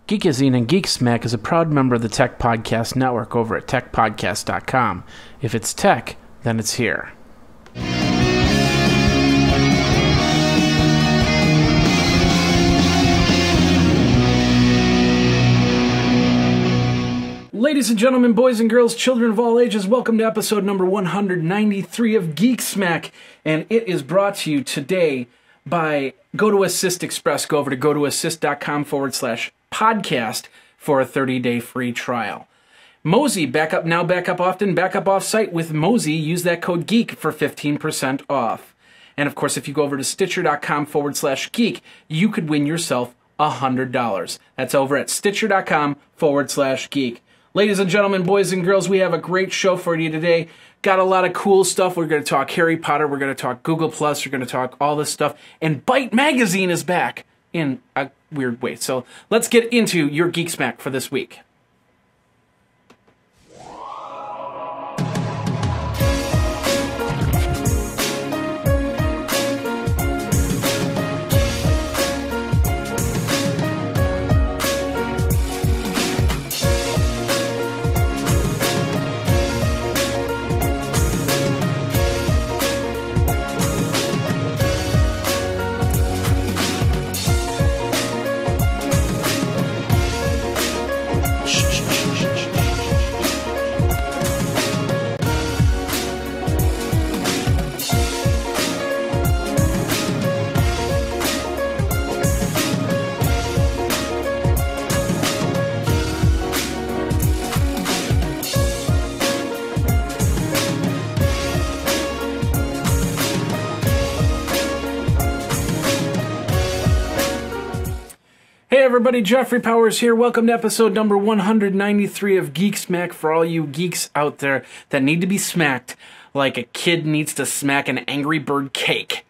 Geekazine and Geek Smack is a proud member of the Tech Podcast Network over at techpodcast.com. If it's tech, then it's here. Ladies and gentlemen, boys and girls, children of all ages, welcome to episode number 193 of Geek Smack, and it is brought to you today by GoToAssist Express. Go over to gotoassist.com/podcast for a 30-day free trial. Mozy, back up now, back up often, back up off-site with Mozy. Use that code GEEK for 15% off. And of course, if you go over to stitcher.com/geek, you could win yourself $100. That's over at stitcher.com/geek. Ladies and gentlemen, boys and girls, we have a great show for you today. Got a lot of cool stuff. We're going to talk Harry Potter. We're going to talk Google+. We're going to talk all this stuff. And Byte Magazine is back in a weird way. So let's get into your Geek Smack for this week. Hey everybody, Jeffrey Powers here. Welcome to episode number 193 of Geek Smack for all you geeks out there that need to be smacked like a kid needs to smack an Angry Bird cake.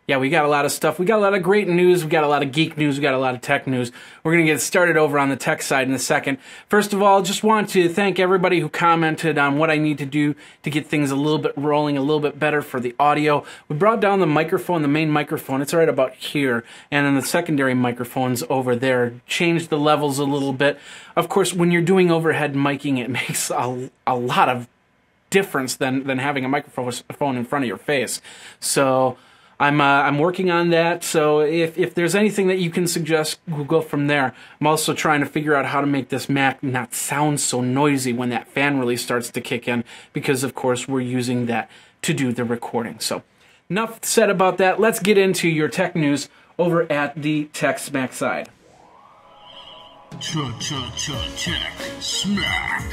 Yeah, we got a lot of stuff. We got a lot of great news. We got a lot of geek news. We got a lot of tech news. We're going to get started over on the tech side in a second. First of all, just want to thank everybody who commented on what I need to do to get things a little bit rolling, a little bit better for the audio. We brought down the microphone, the main microphone. It's right about here. And then the secondary microphone's over there. Changed the levels a little bit. Of course, when you're doing overhead miking, it makes a lot of difference than having a microphone in front of your face. So I'm working on that, so if there's anything that you can suggest, we'll go from there. I'm also trying to figure out how to make this Mac not sound so noisy when that fan really starts to kick in, because of course we're using that to do the recording. So enough said about that. Let's get into your tech news over at the Tech Smack side. Tech Smack.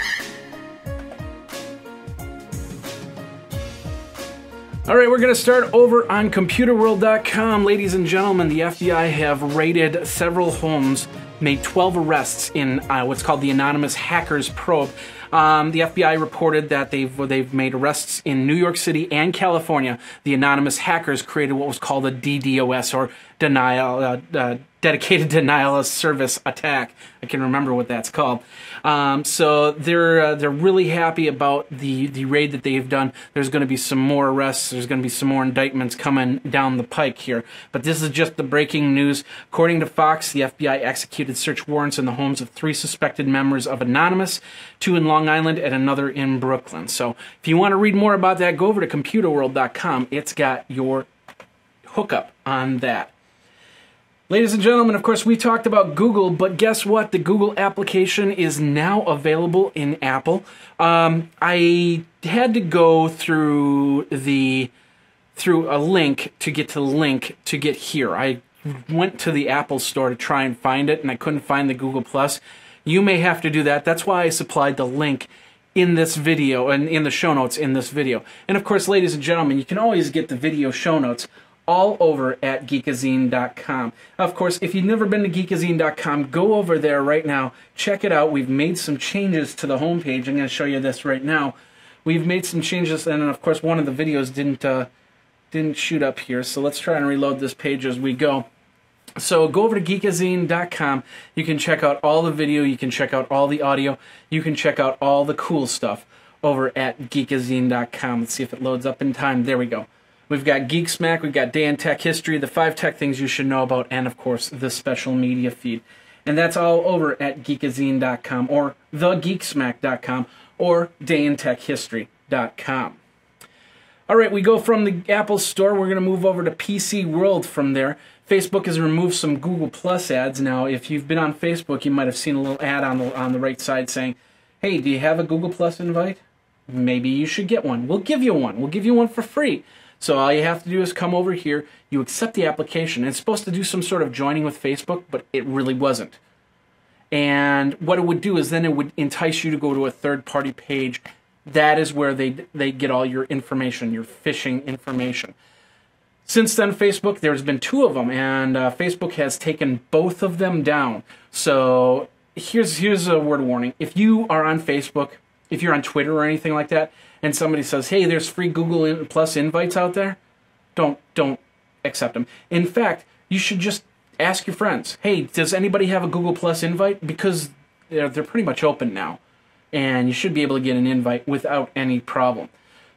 All right, we're going to start over on computerworld.com. Ladies and gentlemen, the FBI have raided several homes, made 12 arrests in what's called the Anonymous Hackers Probe. The FBI reported that they've made arrests in New York City and California. The anonymous hackers created what was called a DDoS, or dedicated denial of service attack. I can remember what that's called. So they're really happy about the raid that they've done. There's going to be some more arrests. There's going to be some more indictments coming down the pike here. But this is just the breaking news. According to Fox, the FBI executed search warrants in the homes of 3 suspected members of Anonymous, 2 in Long Island and another in Brooklyn. So if you want to read more about that, go over to computerworld.com. It's got your hookup on that. Ladies and gentlemen, of course, we talked about Google, but guess what? The Google application is now available in Apple. I had to go through a link to get to the link to get here. I went to the Apple store to try and find it, and I couldn't find the Google+. You may have to do that. That's why I supplied the link in this video and in the show notes in this video. And of course, ladies and gentlemen, you can always get the video show notes all over at geekazine.com. Of course, if you've never been to geekazine.com, go over there right now. Check it out. We've made some changes to the homepage. I'm going to show you this right now. We've made some changes, and of course, one of the videos didn't shoot up here. So let's try and reload this page as we go. So go over to geekazine.com. You can check out all the video. You can check out all the audio. You can check out all the cool stuff over at geekazine.com. Let's see if it loads up in time. There we go. We've got Geek Smack, we've got Day in Tech History, the 5 tech things you should know about, and of course, the special media feed. And that's all over at geekazine.com or thegeeksmack.com or dayintechhistory.com. All right, we go from the Apple Store. We're going to move over to PC World from there. Facebook has removed some Google Plus ads. Now, if you've been on Facebook, you might have seen a little ad on the right side saying, hey, do you have a Google Plus invite? Maybe you should get one. We'll give you one. We'll give you one for free. So all you have to do is come over here, you accept the application. It's supposed to do some sort of joining with Facebook, but it really wasn't. And what it would do is then it would entice you to go to a third-party page. That is where they get all your information, your phishing information. Since then, Facebook, there's been 2 of them, and Facebook has taken both of them down. So here's a word of warning. If you are on Facebook, if you're on Twitter or anything like that, and somebody says, hey, there's free Google Plus invites out there, don't accept them. In fact, you should just ask your friends, hey, does anybody have a Google Plus invite? Because they're pretty much open now, and you should be able to get an invite without any problem.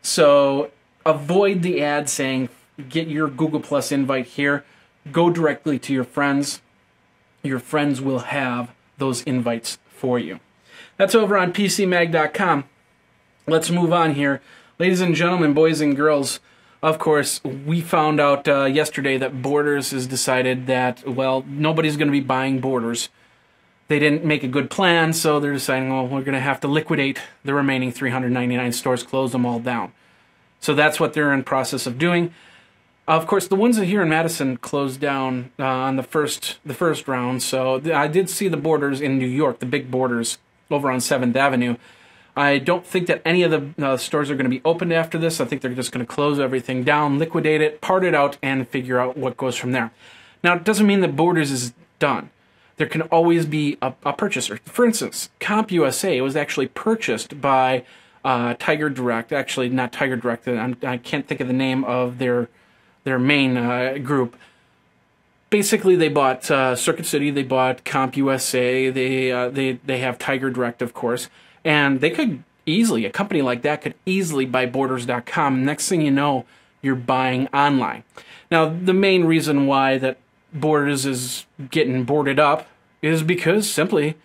So avoid the ad saying, get your Google Plus invite here. Go directly to your friends. Your friends will have those invites for you. That's over on PCMag.com. Let's move on here. Ladies and gentlemen, boys and girls, of course, we found out yesterday that Borders has decided that, well, nobody's going to be buying Borders. They didn't make a good plan, so they're deciding, well, we're going to have to liquidate the remaining 399 stores, close them all down. So that's what they're in process of doing. Of course, the ones here in Madison closed down on the first round, so I did see the Borders in New York, the big Borders over on 7th Avenue. I don't think that any of the stores are going to be opened after this. I think they're just going to close everything down, liquidate it, part it out, and figure out what goes from there. Now, it doesn't mean that Borders is done. There can always be a purchaser. For instance, CompUSA was actually purchased by Tiger Direct. Actually, not Tiger Direct. I can't think of the name of their main group. Basically, they bought Circuit City. They bought CompUSA. They have Tiger Direct, of course. And they could easily, a company like that could easily buy Borders.com. Next thing you know, you're buying online. Now, the main reason why that Borders is getting boarded up is because simply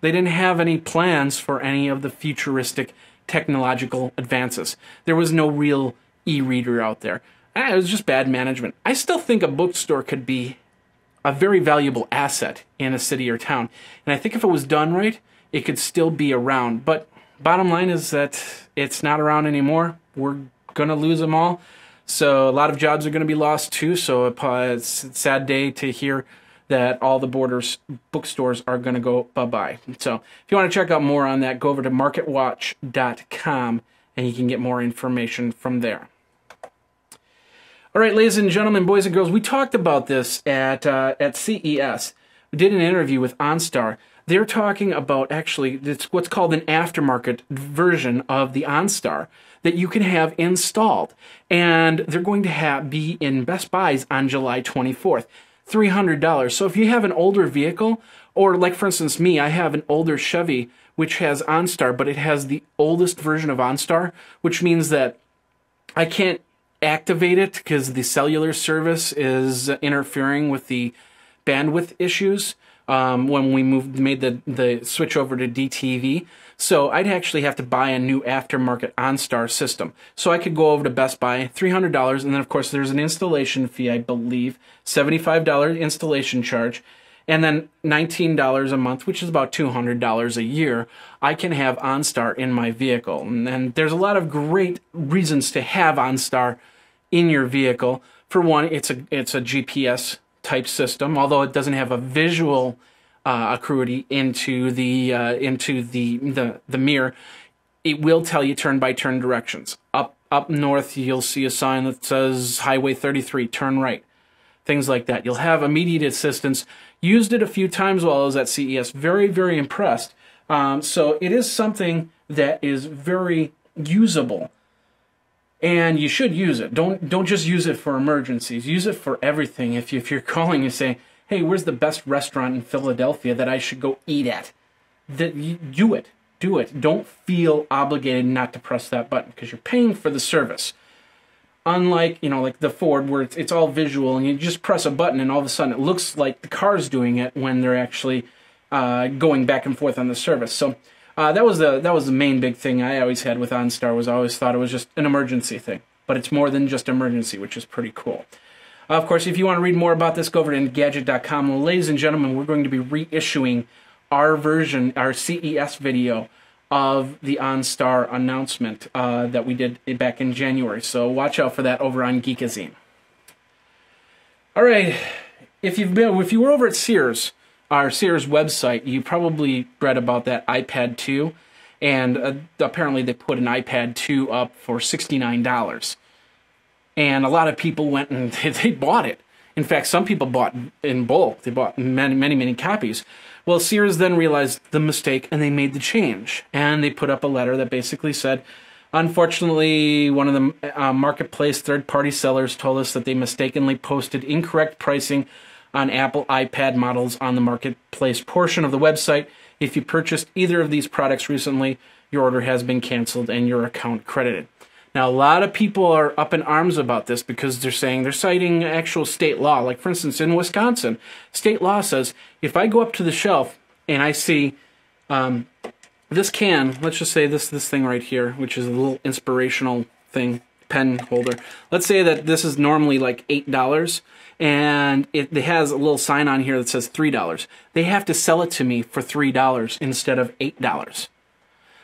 they didn't have any plans for any of the futuristic technological advances. There was no real e-reader out there. It was just bad management. I still think a bookstore could be a very valuable asset in a city or town. And I think if it was done right, it could still be around. But bottom line is that it's not around anymore. We're going to lose them all. So a lot of jobs are going to be lost too. So it's a sad day to hear that all the Borders bookstores are going to go bye-bye. So if you want to check out more on that, go over to marketwatch.com and you can get more information from there. All right, ladies and gentlemen, boys and girls, we talked about this at CES. We did an interview with OnStar. They're talking about, actually, it's what's called an aftermarket version of the OnStar that you can have installed. And they're going to be in Best Buys on July 24th. $300. So if you have an older vehicle, or like, for instance, me, I have an older Chevy which has OnStar, but it has the oldest version of OnStar, which means that I can't activate it because the cellular service is interfering with the bandwidth issues. When we made the switch over to DTV. So I'd actually have to buy a new aftermarket OnStar system. So I could go over to Best Buy, $300, and then of course there's an installation fee, I believe, $75 installation charge, and then $19 a month, which is about $200 a year. I can have OnStar in my vehicle. And there's a lot of great reasons to have OnStar in your vehicle. For one, it's a GPS type system, although it doesn't have a visual acuity into the mirror. It will tell you turn-by-turn directions. Up north, you'll see a sign that says Highway 33, turn right. Things like that. You'll have immediate assistance. Used it a few times while I was at CES. Very, very impressed. So it is something that is very usable. And you should use it. Don't just use it for emergencies. Use it for everything. If you're calling and saying, hey, where's the best restaurant in Philadelphia that I should go eat at? Do it. Do it. Don't feel obligated not to press that button because you're paying for the service. Unlike, like the Ford where it's all visual and you just press a button and all of a sudden it looks like the car's doing it when they're actually going back and forth on the service. So that was the main big thing I always had with OnStar. Was I always thought it was just an emergency thing, but it's more than just emergency, which is pretty cool. Of course, if you want to read more about this, go over to Engadget.com. Well, ladies and gentlemen, we're going to be reissuing our version, our CES video of the OnStar announcement that we did back in January. So watch out for that over on Geekazine. All right, if you were over at Sears, our Sears website, you probably read about that iPad 2, and apparently they put an iPad 2 up for $69. And a lot of people went and they bought it. In fact, some people bought in bulk. They bought many copies. Well, Sears then realized the mistake, and they made the change. And they put up a letter that basically said, unfortunately, one of the marketplace third-party sellers told us that they mistakenly posted incorrect pricing on Apple iPad models on the marketplace portion of the website. If you purchased either of these products recently, your order has been canceled and your account credited. Now, a lot of people are up in arms about this because they're citing actual state law. Like, for instance, in Wisconsin, state law says if I go up to the shelf and I see this can, let's just say this thing right here, which is a little inspirational thing, pen holder. Let's say that this is normally like $8, and it has a little sign on here that says $3. They have to sell it to me for $3 instead of $8.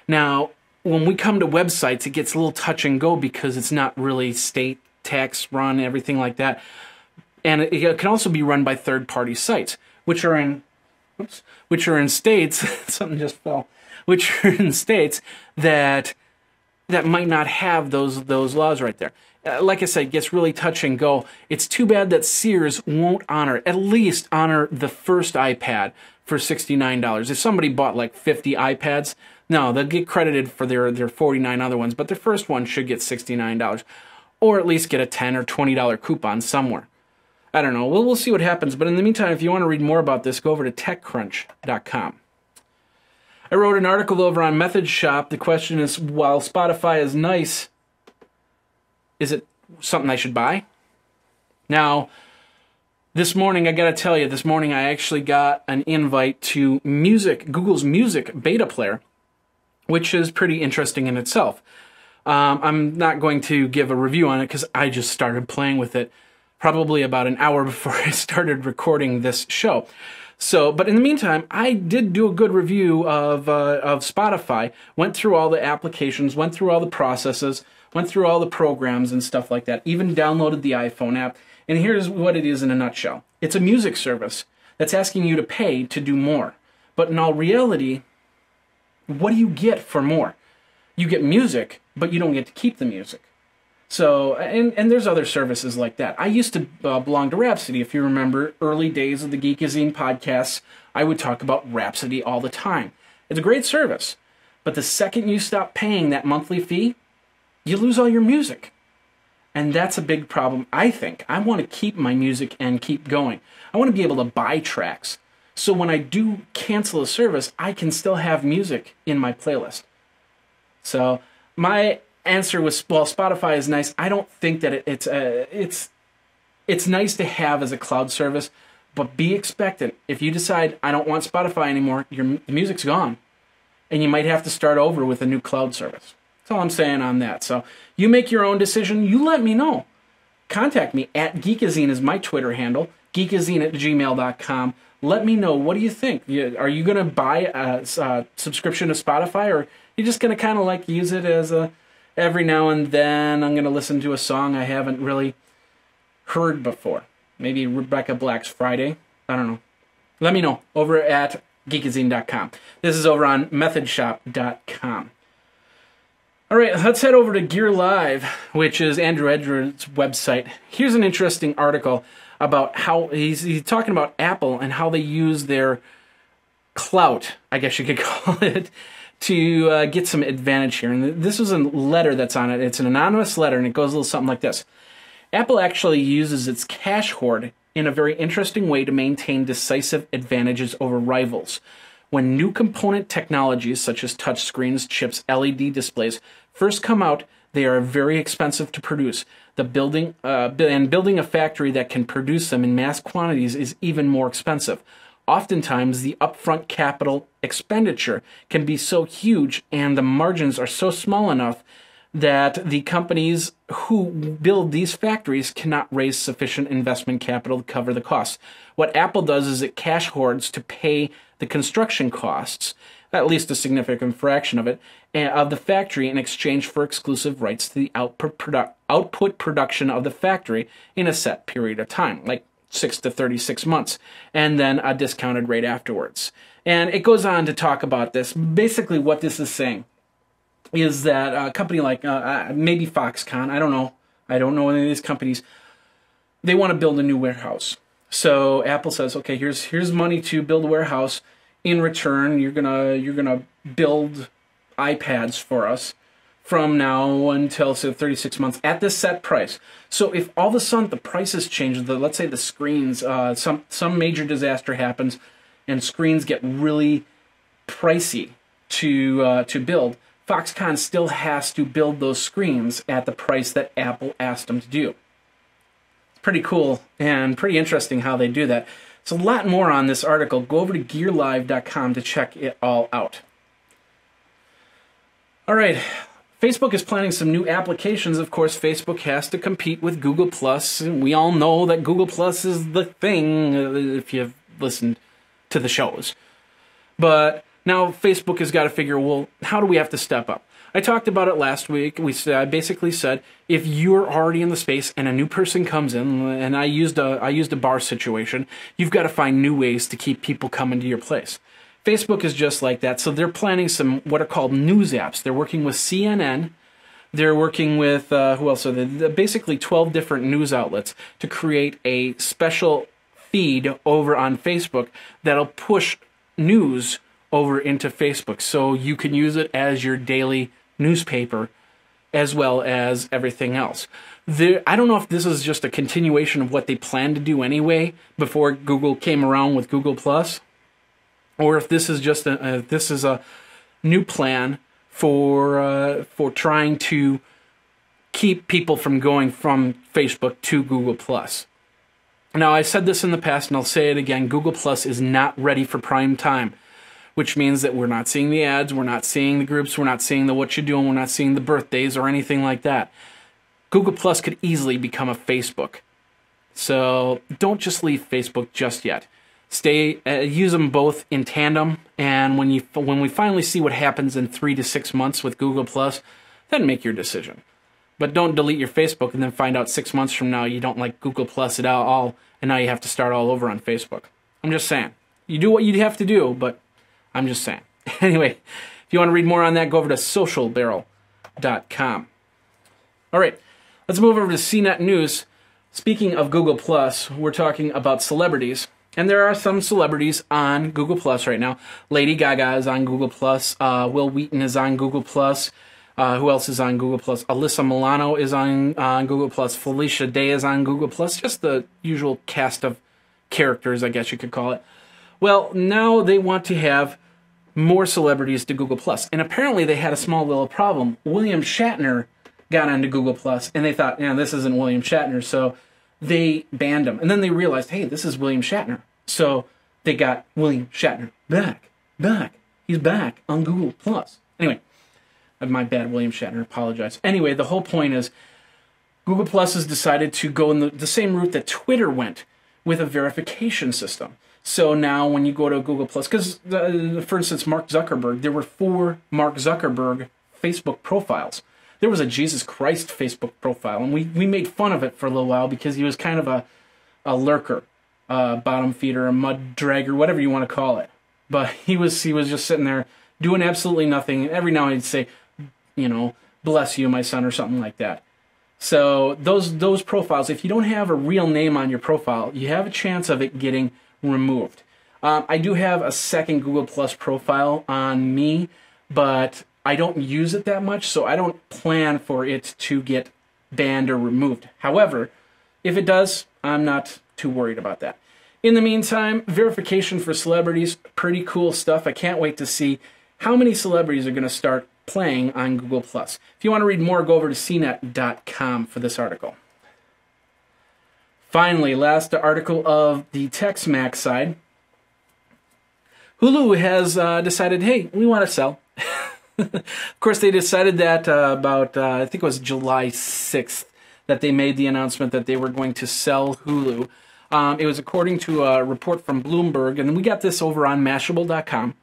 Now, when we come to websites, it gets a little touch and go because it's not really state tax run, everything like that. And it can also be run by third-party sites, which are in states, something just fell, which are in states that might not have those laws right there. Like I said, it gets really touch and go. It's too bad that Sears won't at least honor the first iPad for $69. If somebody bought like 50 iPads, no, they'll get credited for their 49 other ones, but their first one should get $69, or at least get a $10 or $20 coupon somewhere. I don't know. We'll see what happens, but in the meantime, if you want to read more about this, go over to TechCrunch.com. I wrote an article over on Method Shop. The question is, while Spotify is nice, is it something I should buy? Now, this morning, I gotta tell you, this morning I actually got an invite to Google's Music beta player, which is pretty interesting in itself. I'm not going to give a review on it because I just started playing with it probably about an hour before I started recording this show. So, but in the meantime, I did do a good review of Spotify, went through all the applications, went through all the processes, went through all the programs and stuff like that, even downloaded the iPhone app, and here's what it is in a nutshell. It's a music service that's asking you to pay to do more. But in all reality, what do you get for more? You get music, but you don't get to keep the music. So, and there's other services like that. I used to belong to Rhapsody. If you remember early days of the Geekazine podcasts, I would talk about Rhapsody all the time. It's a great service, but the second you stop paying that monthly fee, you lose all your music. And that's a big problem, I think. I want to keep my music and keep going. I want to be able to buy tracks. So when I do cancel a service, I can still have music in my playlist. So my answer was, well, Spotify is nice. I don't think that it's nice to have as a cloud service, but be expectant. If you decide I don't want Spotify anymore, the music's gone, and you might have to start over with a new cloud service. That's all I'm saying on that. So you make your own decision. You let me know. Contact me at Geekazine is my Twitter handle, geekazine@gmail.com. Let me know. What do you think? Are you going to buy a subscription to Spotify, or are you just going to kind of like use it as every now and then I'm going to listen to a song I haven't really heard before? Maybe Rebecca Black's Friday. I don't know. Let me know over at geekazine.com. This is over on methodshop.com. All right, let's head over to Gear Live, which is Andrew Edwards' website. Here's an interesting article about how he's talking about Apple and how they use their clout, I guess you could call it, to get some advantage here. And this is a letter that's on it. It's an anonymous letter, and it goes a little something like this. Apple actually uses its cash hoard in a very interesting way to maintain decisive advantages over rivals. When new component technologies such as touchscreens, chips, LED displays first come out, they are very expensive to produce. Building a factory that can produce them in mass quantities is even more expensive. Oftentimes, the upfront capital expenditure can be so huge and the margins are so small enough that the companies who build these factories cannot raise sufficient investment capital to cover the costs. What Apple does is it cash hoards to pay the construction costs, at least a significant fraction of it, of the factory in exchange for exclusive rights to the output production of the factory in a set period of time, like 6 to 36 months, and then a discounted rate afterwards. And it goes on to talk about this. Basically, what this is saying is that a company like maybe Foxconn, I don't know any of these companies, they want to build a new warehouse. So Apple says, okay, here's money to build a warehouse. In return, you're gonna build iPads for us from now until, say, 36 months at this set price. So if all of a sudden the prices change, let's say the screens, some major disaster happens, and screens get really pricey to build, Foxconn still has to build those screens at the price that Apple asked them to do. It's pretty cool and pretty interesting how they do that. There's a lot more on this article. Go over to gearlive.com to check it all out. All right, Facebook is planning some new applications. Of course, Facebook has to compete with Google+. And we all know that Google+ is the thing if you've listened to the shows. But now Facebook has got to figure, well, how do we have to step up? I talked about it last week. I basically said, if you're already in the space and a new person comes in, and I used a bar situation, you've got to find new ways to keep people coming to your place. Facebook is just like that. So they're planning some what are called news apps. They're working with CNN. They're working with, who else are they? Basically 12 different news outlets to create a special feed over on Facebook that'll push news over into Facebook, so you can use it as your daily newspaper as well as everything else. I don't know if this is just a continuation of what they planned to do anyway before Google came around with Google+, or if this is just a new plan for trying to keep people from going from Facebook to Google+. Now, I said this in the past, and I'll say it again, Google+ is not ready for prime time, which means that we're not seeing the ads, we're not seeing the groups, we're not seeing the what you're doing, we're not seeing the birthdays or anything like that. Google+ could easily become a Facebook. So don't just leave Facebook just yet. Use them both in tandem, and when we finally see what happens in 3 to 6 months with Google+, then make your decision. But don't delete your Facebook and then find out 6 months from now you don't like Google+ at all, and now you have to start all over on Facebook. I'm just saying. You do what you have to do, but I'm just saying. Anyway, if you want to read more on that, go over to socialbarrel.com. All right, let's move over to CNET News. Speaking of Google+, we're talking about celebrities. And there are some celebrities on Google+ right now. Lady Gaga is on Google+. Will Wheaton is on Google+. Who else is on Google+? Alyssa Milano is on Google+. Felicia Day is on Google+. Just the usual cast of characters, I guess you could call it. Well, now they want to have more celebrities to Google+. And apparently they had a small little problem. William Shatner got onto Google+, and they thought, yeah, this isn't William Shatner, so they banned him. And then they realized, hey, this is William Shatner. So they got William Shatner back. He's back on Google+. Anyway, my bad, William Shatner, apologize. Anyway, the whole point is Google+ has decided to go in the same route that Twitter went with a verification system. So now when you go to Google+, because, for instance, Mark Zuckerberg, there were 4 Mark Zuckerberg Facebook profiles. There was a Jesus Christ Facebook profile, and we made fun of it for a little while because he was kind of a lurker, bottom feeder, a mud dragger, whatever you want to call it. But he was just sitting there doing absolutely nothing. Every now and then he'd say, you know, bless you, my son, or something like that. So those profiles, if you don't have a real name on your profile, you have a chance of it getting removed. I do have a second Google+ profile on me, but I don't use it that much, so I don't plan for it to get banned or removed. However, if it does, I'm not too worried about that. In the meantime, verification for celebrities, pretty cool stuff. I can't wait to see how many celebrities are going to start playing on Google+. If you want to read more, go over to cnet.com for this article. Finally, last article of the TextMax side. Hulu has decided, hey, we want to sell. Of course, they decided that about, I think it was July 6th, that they made the announcement that they were going to sell Hulu. It was according to a report from Bloomberg, and we got this over on Mashable.com.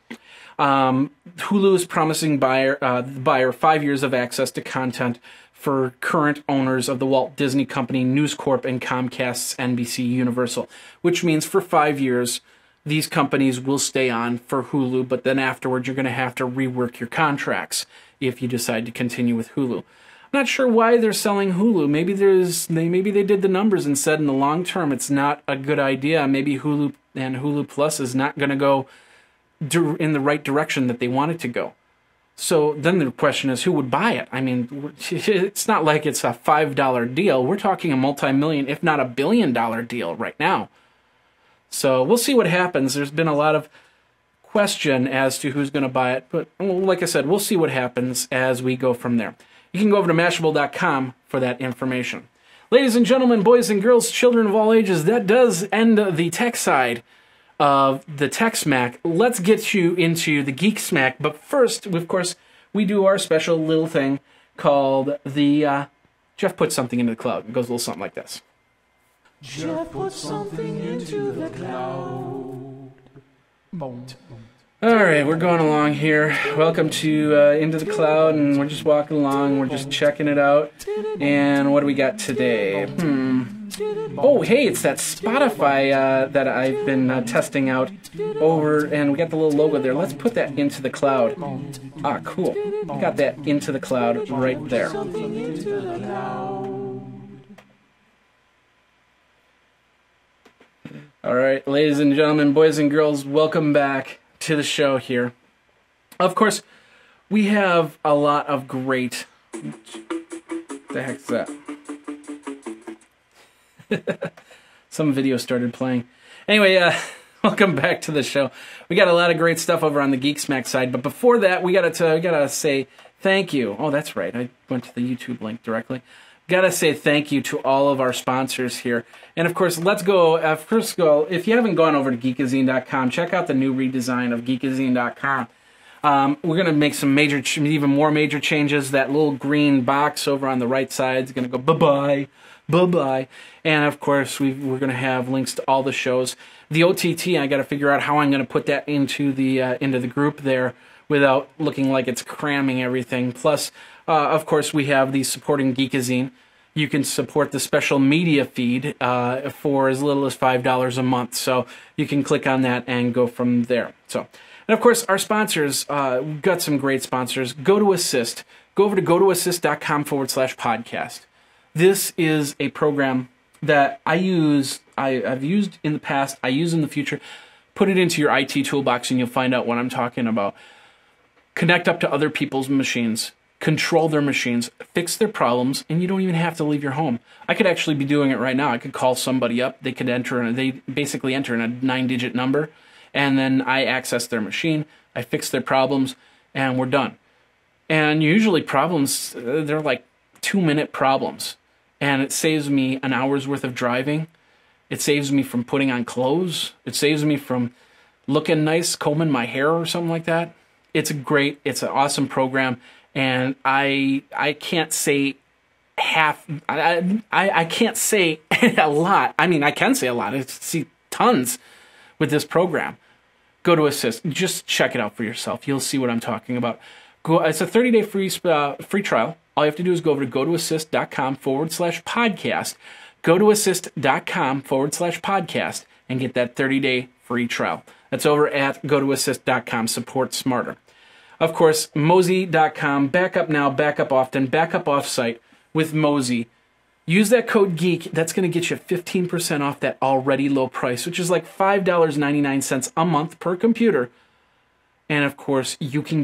Hulu is promising the buyer 5 years of access to content for current owners of the Walt Disney Company, News Corp, and Comcast's NBC Universal, which means for 5 years, these companies will stay on for Hulu, but then afterwards you're going to have to rework your contracts if you decide to continue with Hulu. I'm not sure why they're selling Hulu. Maybe they did the numbers and said in the long term it's not a good idea. Maybe Hulu and Hulu Plus is not going to go in the right direction that they want it to go. So then the question is, who would buy it? I mean, it's not like it's a $5 deal. We're talking a multi-million, if not a billion-dollar deal right now. So we'll see what happens. There's been a lot of question as to who's going to buy it. But like I said, we'll see what happens as we go from there. You can go over to Mashable.com for that information. Ladies and gentlemen, boys and girls, children of all ages, that does end the tech side of the Tech Smack. Let's get you into the Geek Smack. But first, of course, we do our special little thing called the Jeff Put Something into the Cloud. It goes a little something like this. Jeff put something into the cloud. All right, we're going along here. Welcome to Into the Cloud, and we're just walking along. We're just checking it out. And what do we got today? Oh, hey, it's that Spotify that I've been testing out over, and we got the little logo there. Let's put that into the cloud. Ah, cool. We got that into the cloud right there. All right, ladies and gentlemen, boys and girls, welcome back to the show here. Of course, we have a lot of great... What the heck's that? Some video started playing. Anyway, welcome back to the show. We got a lot of great stuff over on the Geek Smack side, but before that, we gotta say thank you. Oh, that's right. I went to the YouTube link directly. Gotta say thank you to all of our sponsors here. And of course, let's go, first go, if you haven't gone over to geekazine.com, check out the new redesign of geekazine.com. We're going to make some even more major changes. That little green box over on the right side is going to go bye-bye, bye-bye. And of course, we're going to have links to all the shows. The OTT, I got to figure out how I'm going to put that into the group there without looking like it's cramming everything. Plus, of course, we have the supporting Geekazine. You can support the special media feed for as little as $5 a month. So you can click on that and go from there. So, and of course, our sponsors, we've got some great sponsors. GoToAssist. Go over to gotoassist.com/podcast. This is a program that I've used in the past, I use in the future. Put it into your IT toolbox and you'll find out what I'm talking about. Connect up to other people's machines. Control their machines, fix their problems, and you don't even have to leave your home. I could actually be doing it right now. I could call somebody up. They could they basically enter in a 9-digit number, and then I access their machine. I fix their problems, and we're done. And usually problems, they're like 2-minute problems, and it saves me an hour's worth of driving. It saves me from putting on clothes. It saves me from looking nice, combing my hair or something like that. It's it's an awesome program. And I can't say I can't say a lot. I mean, I can say a lot. I see tons with this program. GoToAssist. Just check it out for yourself. You'll see what I'm talking about. It's a 30-day free trial. All you have to do is go over to gotoassist.com/podcast. gotoassist.com/podcast and get that 30-day free trial. That's over at gotoassist.com. Support smarter. Of course, Mozy.com, backup now, backup often, backup offsite with Mozy. Use that code GEEK. That's going to get you 15% off that already low price, which is like $5.99 a month per computer. And of course, you can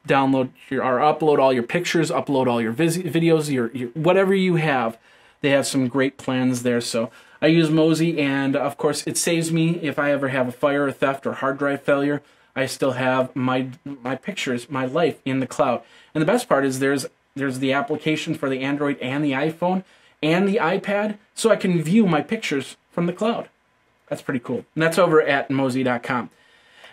download or upload all your pictures, upload all your videos, your whatever you have. They have some great plans there. So I use Mozy, and of course, it saves me if I ever have a fire, or theft, or hard drive failure. I still have my pictures, my life in the cloud. And the best part is there's the application for the Android and the iPhone and the iPad, so I can view my pictures from the cloud. That's pretty cool. And that's over at Mozy.com.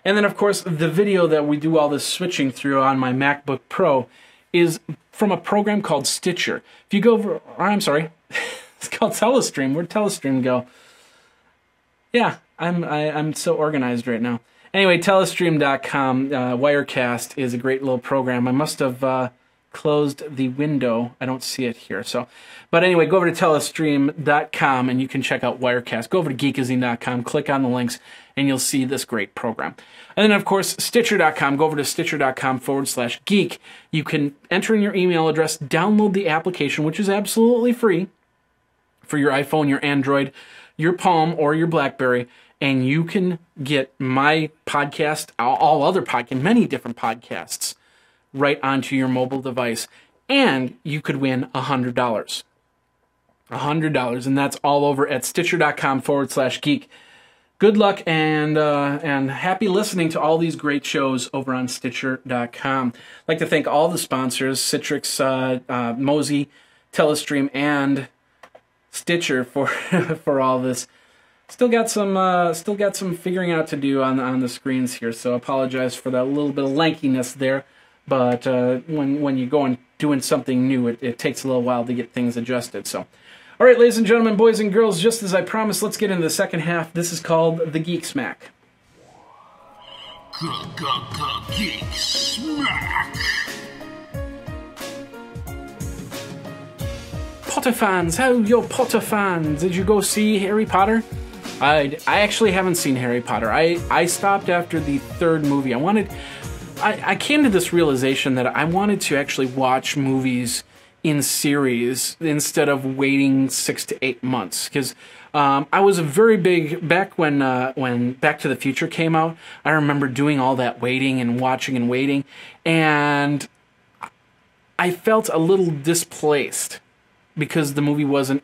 And then, of course, the video that we do all this switching through on my MacBook Pro is from a program called Stitcher. If you go over, or I'm sorry, it's called Telestream. Where'd Telestream go? Yeah, I'm so organized right now. Anyway, Telestream.com, Wirecast is a great little program. I must have closed the window. I don't see it here. But anyway, go over to Telestream.com and you can check out Wirecast. Go over to Geekazine.com, click on the links, and you'll see this great program. And then, of course, Stitcher.com. Go over to Stitcher.com/geek. You can enter in your email address, download the application, which is absolutely free for your iPhone, your Android, your Palm, or your BlackBerry, and you can get my podcast, all other podcasts, many different podcasts, right onto your mobile device, and you could win $100. $100, and that's all over at Stitcher.com/geek. Good luck and happy listening to all these great shows over on Stitcher.com. I'd like to thank all the sponsors, Citrix, Mozy, Telestream, and Stitcher for all this. Still got some figuring out to do on the screens here, so I apologize for that little bit of lankiness there. But when you go and doing something new, it takes a little while to get things adjusted. So, all right, ladies and gentlemen, boys and girls, just as I promised, let's get into the second half. This is called the Geek Smack. Geek Smack. Potter fans, how your Potter fans? Did you go see Harry Potter? I actually haven't seen Harry Potter. I stopped after the third movie. I came to this realization that I wanted to actually watch movies in series instead of waiting 6 to 8 months. Because I was a very big, back when Back to the Future came out, I remember doing all that waiting and watching and waiting, and I felt a little displaced because the movie wasn't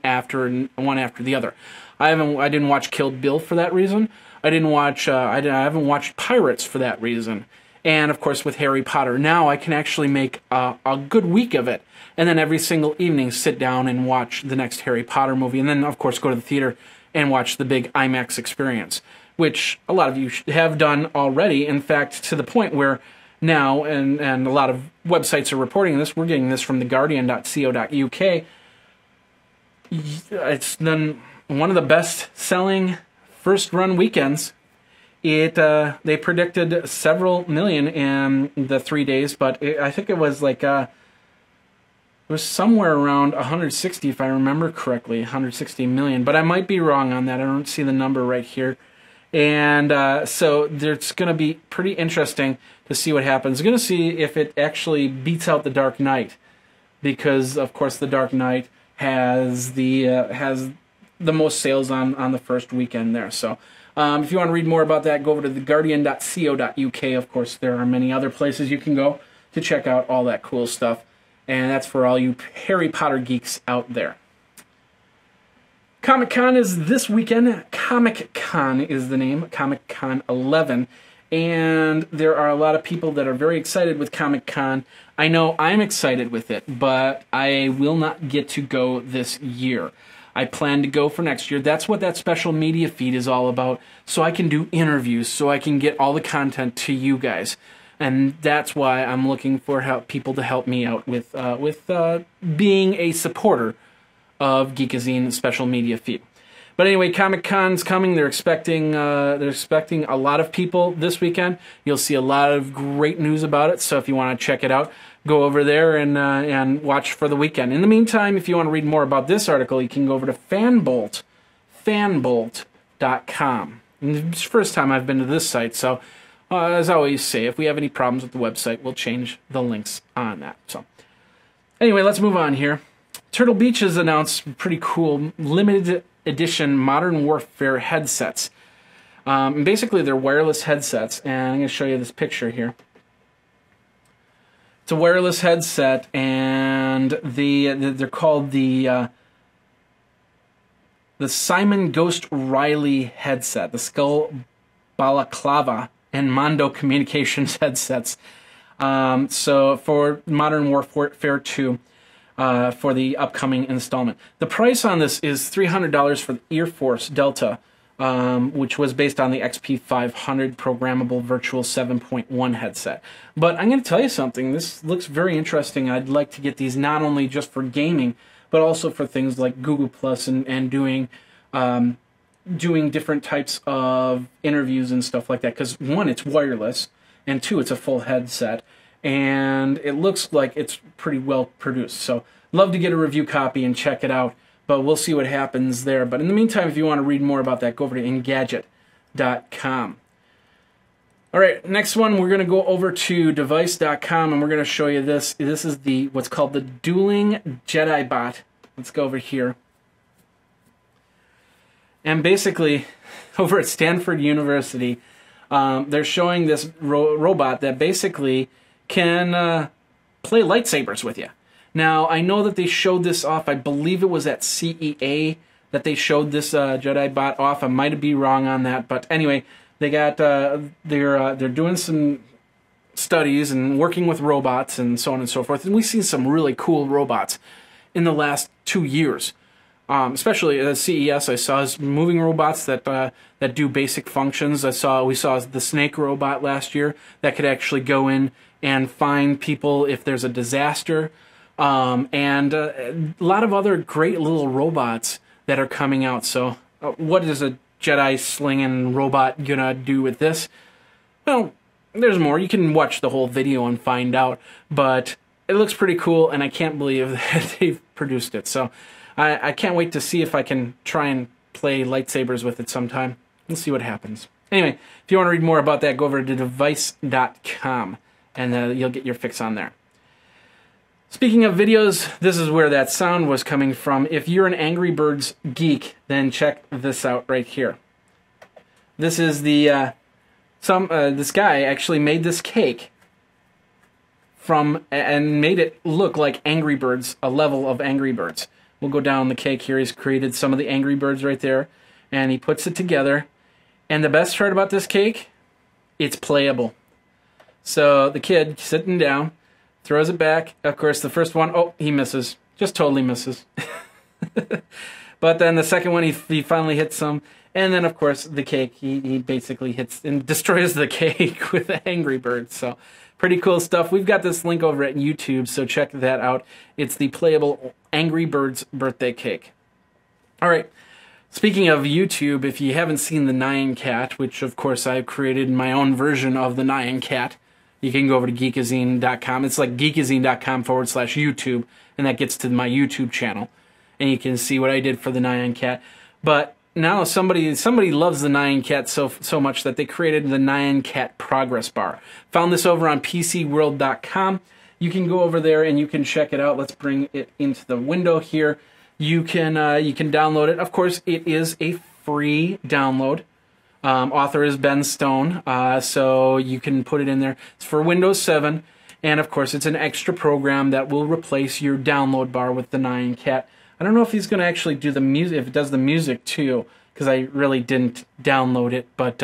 one after the other. I didn't watch Kill Bill for that reason. I haven't watched Pirates for that reason. And of course, with Harry Potter, now I can actually make a good week of it, and then every single evening sit down and watch the next Harry Potter movie, and then of course go to the theater and watch the big IMAX experience, which a lot of you have done already. In fact, to the point where now, and a lot of websites are reporting this, we're getting this from theguardian.co.uk. It's then one of the best-selling first-run weekends. They predicted several million in the 3 days, but I think it was like it was somewhere around 160, if I remember correctly, 160 million. But I might be wrong on that. I don't see the number right here. And so it's going to be pretty interesting to see what happens. Going to see if it actually beats out The Dark Knight, because of course The Dark Knight has the most sales on the first weekend there. So. If you want to read more about that, go over to theguardian.co.uk. Of course, there are many other places you can go to check out all that cool stuff. And that's for all you Harry Potter geeks out there. ComicCon is this weekend. ComicCon is the name, ComicCon 11. And there are a lot of people that are very excited with ComicCon. I know I'm excited with it, but I will not get to go this year. I plan to go for next year. That's what that special media feed is all about, so I can do interviews, so I can get all the content to you guys. And that's why I'm looking for people to help me out with being a supporter of Geekazine special media feed. But anyway, Comic-Con's coming. They're expecting a lot of people this weekend. You'll see a lot of great news about it, so if you want to check it out, go over there and watch for the weekend. In the meantime, if you want to read more about this article, you can go over to fanbolt.com. It's the first time I've been to this site, so as I always say, if we have any problems with the website, we'll change the links on that. So anyway, let's move on here. Turtle Beach has announced pretty cool limited edition Modern Warfare headsets. Basically, they're wireless headsets, and I'm going to show you this picture here. It's a wireless headset, and they're called the Simon Ghost Riley headset, the Skull Balaclava and Mondo Communications headsets. So for Modern Warfare 2, for the upcoming installment. The price on this is $300 for the Air Force Delta which was based on the XP500 programmable virtual 7.1 headset. But I'm going to tell you something. This looks very interesting. I'd like to get these not only just for gaming, but also for things like Google Plus and doing different types of interviews and stuff like that. Because one, it's wireless, and two, it's a full headset, and it looks like it's pretty well produced. So love to get a review copy and check it out. But we'll see what happens there. But in the meantime, if you want to read more about that, go over to Engadget.com. All right, next one, we're going to go over to Device.com, and we're going to show you this. This is what's called the Dueling Jedibot. Let's go over here. And basically, over at Stanford University, they're showing this robot that basically can play lightsabers with you. Now, I know that they showed this off. I believe it was at CEA that they showed this Jedibot off. I might be wrong on that, but anyway, they got they're doing some studies and working with robots and so on and so forth. And we've seen some really cool robots in the last 2 years. Especially at CES, I saw moving robots that do basic functions. We saw the snake robot last year that could actually go in and find people if there's a disaster. And a lot of other great little robots that are coming out. So what is a Jedi slinging robot gonna do with this? Well, there's more. You can watch the whole video and find out, but it looks pretty cool, and I can't believe that they've produced it. So I can't wait to see if I can try and play lightsabers with it sometime. We'll see what happens. Anyway, if you want to read more about that, go over to Device.com, and you'll get your fix on there. Speaking of videos, this is where that sound was coming from. If you're an Angry Birds geek, then check this out right here. This is this guy actually made this cake and made it look like Angry Birds, a level of Angry Birds. We'll go down the cake here. He's created some of the Angry Birds right there, and he puts it together. And the best part about this cake, it's playable. So the kid sitting down, throws it back. Of course, the first one, oh, he misses. Just totally misses. But then the second one, he finally hits some. And then, of course, the cake, he basically hits and destroys the cake with Angry Birds. So pretty cool stuff. We've got this link over at YouTube, so check that out. It's the playable Angry Birds birthday cake. All right. Speaking of YouTube, if you haven't seen the Nyan Cat, which, of course, I've created my own version of the Nyan Cat, you can go over to geekazine.com. It's like geekazine.com/YouTube, and that gets to my YouTube channel. And you can see what I did for the Nyan Cat. But now somebody loves the Nyan Cat so much that they created the Nyan Cat progress bar. Found this over on PCWorld.com. You can go over there and you can check it out. Let's bring it into the window here. You can download it. Of course, it is a free download. Author is Ben Stone, so you can put it in there. It's for Windows 7, and of course, it's an extra program that will replace your download bar with the Nyan Cat. I don't know if he's going to actually do the music, if it does the music too, because I really didn't download it, but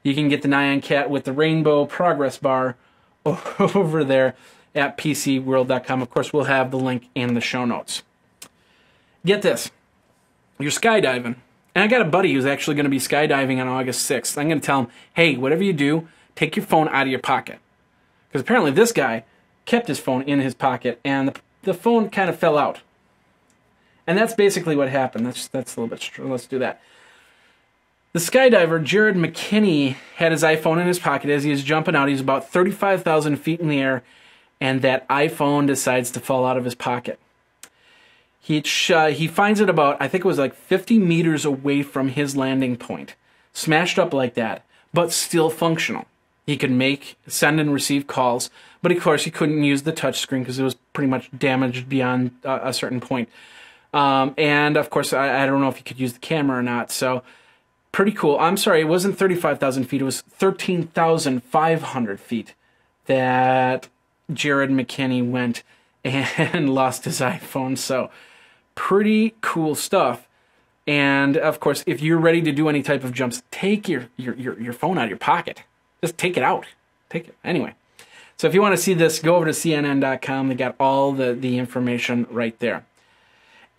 you can get the Nyan Cat with the rainbow progress bar over there at PCWorld.com. Of course, we'll have the link in the show notes. Get this. You're skydiving. And I got a buddy who's actually going to be skydiving on August 6th. I'm going to tell him, hey, whatever you do, take your phone out of your pocket. Because apparently this guy kept his phone in his pocket, and the phone kind of fell out. And that's basically what happened. That's a little bit true. Let's do that. The skydiver, Jared McKinney, had his iPhone in his pocket as he was jumping out. He's about 35,000 feet in the air, and that iPhone decides to fall out of his pocket. He finds it about, I think it was like 50 meters away from his landing point. Smashed up like that, but still functional. He could send and receive calls, but of course he couldn't use the touchscreen because it was pretty much damaged beyond a certain point. And of course, I don't know if he could use the camera or not, so pretty cool. I'm sorry, it wasn't 35,000 feet, it was 13,500 feet that Jared McKinney went and lost his iPhone, so pretty cool stuff. And of course, if you're ready to do any type of jumps, take your phone out of your pocket. Just take it out. Take it. Anyway, so if you want to see this, go over to CNN.com. They got all the information right there.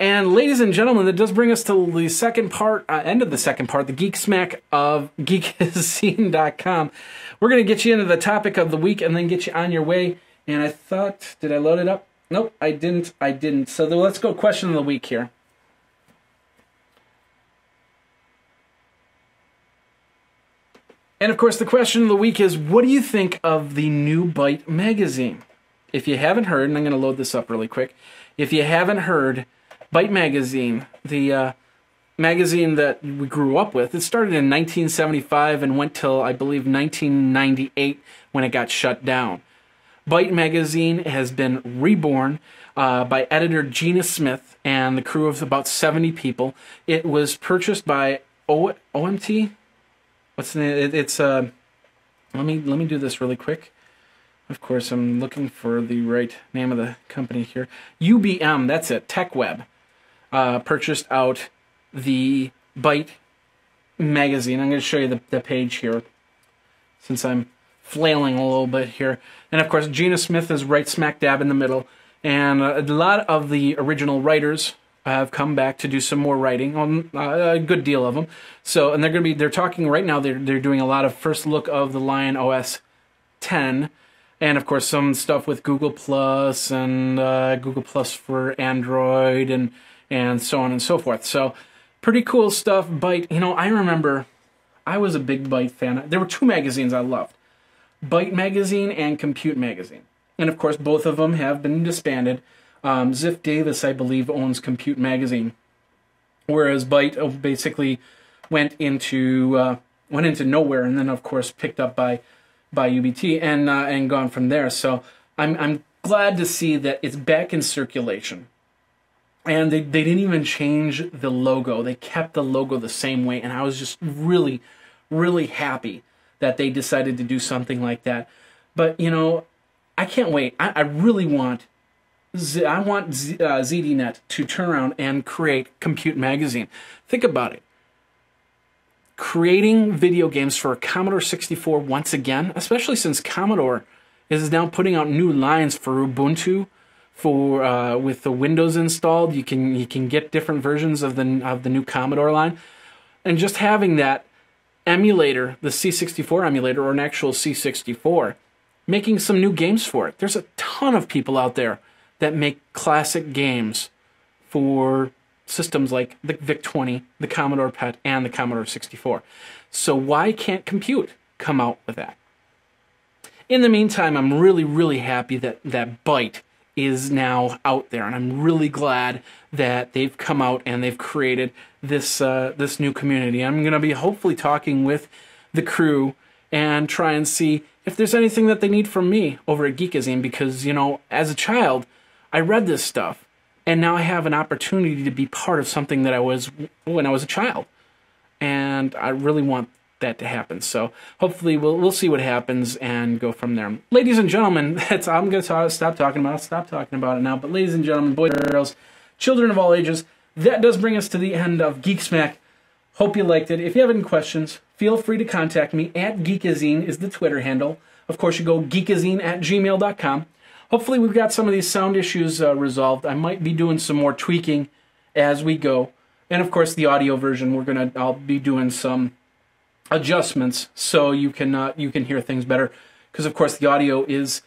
And ladies and gentlemen, that does bring us to the second part, end of the second part, the Geek Smack of geekazine.com. We're going to get you into the topic of the week and then get you on your way. And I thought, did I load it up? Nope, I didn't. So let's go question of the week here. And of course, the question of the week is, what do you think of the new Byte Magazine? If you haven't heard, and I'm going to load this up really quick. If you haven't heard, Byte Magazine, the magazine that we grew up with, it started in 1975 and went till, I believe, 1998 when it got shut down. Byte Magazine has been reborn by editor Gina Smith and the crew of about 70 people. It was purchased by OMT. What's the name? It's let me do this really quick. Of course, I'm looking for the right name of the company here. UBM, that's it. TechWeb purchased out the Byte Magazine. I'm going to show you the page here, since I'm flailing a little bit here. And of course, Gina Smith is right smack dab in the middle, and a lot of the original writers have come back to do some more writing on a good deal of them. So, and they're talking right now. They're doing a lot of first look of the Lion OS 10, and of course some stuff with Google Plus and Google Plus for Android and so on and so forth. So, pretty cool stuff. Byte. You know, I remember I was a big Byte fan. There were two magazines I loved: Byte Magazine and Compute Magazine. And of course, both of them have been disbanded. Ziff Davis, I believe, owns Compute Magazine, whereas Byte basically went into nowhere, and then of course picked up by UBT and gone from there. So I'm glad to see that it's back in circulation, and they didn't even change the logo. They kept the logo the same way, and I was just really, really happy that they decided to do something like that. But you know, I can't wait. I really want. I want ZDNet to turn around and create Compute Magazine. Think about it. Creating video games for Commodore 64 once again, especially since Commodore is now putting out new lines for Ubuntu, for with the Windows installed. You can get different versions of the new Commodore line, and just having that emulator, the C64 emulator, or an actual C64, making some new games for it. There's a ton of people out there that make classic games for systems like the VIC-20, the Commodore PET, and the Commodore 64. So why can't Compute come out with that? In the meantime, I'm really, really happy that Byte is now out there, and I'm really glad that they've come out and they've created this this new community. I'm going to be hopefully talking with the crew and try and see if there's anything that they need from me over at Geekazine, because, you know, as a child, I read this stuff, and now I have an opportunity to be part of something that I was when I was a child, and I really want that to happen. So hopefully we'll see what happens and go from there. Ladies and gentlemen, I'm going to stop talking about it now. But ladies and gentlemen, boys and girls, children of all ages, that does bring us to the end of Geek Smack. Hope you liked it. If you have any questions, feel free to contact me. @Geekazine is the Twitter handle. Of course, you go geekazine@gmail.com. Hopefully we've got some of these sound issues resolved. I might be doing some more tweaking as we go. And of course the audio version, I'll be doing some adjustments so you can hear things better. Because of course the audio is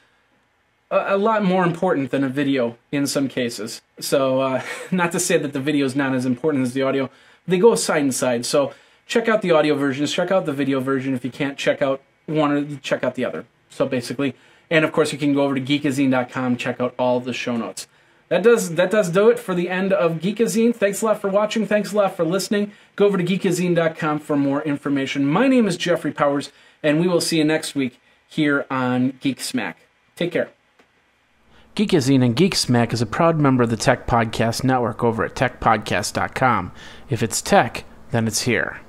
a lot more important than a video in some cases. So not to say that the video is not as important as the audio. They go side and side. So check out the audio versions, check out the video version. If you can't check out one, or check out the other. So basically. And of course, you can go over to geekazine.com, check out all the show notes. That does do it for the end of Geekazine. Thanks a lot for watching. Thanks a lot for listening. Go over to geekazine.com for more information. My name is Jeffrey Powers, and we will see you next week here on Geek Smack. Take care. Geekazine and Geek Smack is a proud member of the Tech Podcast Network over at techpodcast.com. If it's tech, then it's here.